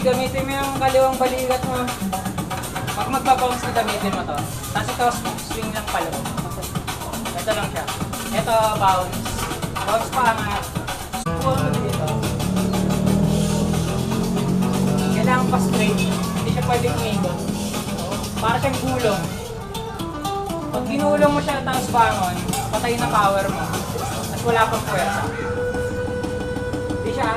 gamitin mo yung kaliwang balikat mo. Pag magbabounce na gamitin mo to. Tapos ito, swing lang palo. Ito lang siya. Ito, bounce. Bounce pa angat. Subukan mo dito. Kailangan pa straight. Hindi siya pwedeng umikot. Para siyang gulong. Pag ginulong mo siya tapos bangon, patay na power mo. At wala pang puwersa. Hindi siya